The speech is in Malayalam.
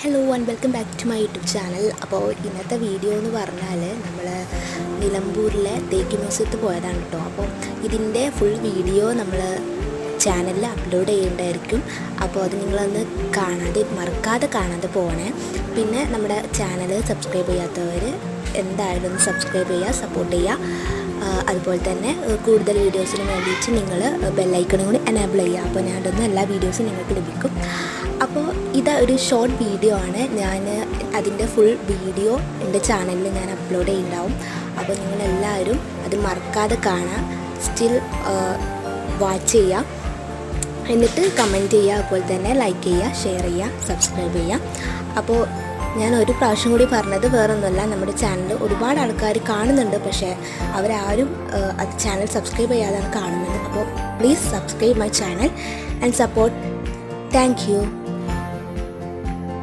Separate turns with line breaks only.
Hello and welcome back to my YouTube channel. അപ്പോൾ ഇന്നത്തെ വീഡിയോ എന്ന് പറഞ്ഞാൽ നമ്മൾ നിലമ്പൂരിലെ തേക്ക് മ്യൂസിയത്തിൽ പോയതാണ് കേട്ടോ. അപ്പോൾ ഇതിൻ്റെ ഫുൾ വീഡിയോ നമ്മൾ ചാനലിൽ അപ്ലോഡ് ചെയ്യേണ്ടതായിരിക്കും. അപ്പോൾ അത് നിങ്ങളൊന്ന് മറക്കാതെ കാണാതെ പോകണേ. പിന്നെ നമ്മുടെ ചാനൽ സബ്സ്ക്രൈബ് ചെയ്യാത്തവർ എന്തായാലും ഒന്ന് സബ്സ്ക്രൈബ് ചെയ്യുക, സപ്പോർട്ട് ചെയ്യുക. അതുപോലെ തന്നെ കൂടുതൽ വീഡിയോസിന് വേണ്ടിയിട്ട് നിങ്ങൾ ബെല്ലൈക്കണും കൂടി എനേബിൾ ചെയ്യുക. അപ്പോൾ ഞാൻ ഇടുന്ന എല്ലാ വീഡിയോസും നിങ്ങൾക്ക് ലഭിക്കും. അപ്പോൾ ഒരു ഷോർട്ട് വീഡിയോ ആണ്. ഞാൻ അതിൻ്റെ ഫുൾ വീഡിയോ എൻ്റെ ചാനലിൽ ഞാൻ അപ്ലോഡ് ചെയ്യുന്നുണ്ടാവും. അപ്പോൾ നിങ്ങളെല്ലാവരും അത് മറക്കാതെ കാണാം, സ്റ്റിൽ വാച്ച് ചെയ്യുക, എന്നിട്ട് കമൻറ്റ് ചെയ്യുക, അതുപോലെ തന്നെ ലൈക്ക് ചെയ്യുക, ഷെയർ ചെയ്യുക, സബ്സ്ക്രൈബ് ചെയ്യുക. അപ്പോൾ ഞാൻ ഒരു പ്രാവശ്യം കൂടി പറഞ്ഞത് വേറൊന്നുമല്ല, നമ്മുടെ ചാനൽ ഒരുപാട് ആൾക്കാർ കാണുന്നുണ്ട്, പക്ഷേ അവരാരും അത് ചാനൽ സബ്സ്ക്രൈബ് ചെയ്യാതാണ് കാണുന്നത്. അപ്പോൾ please subscribe my channel and support. Thank you.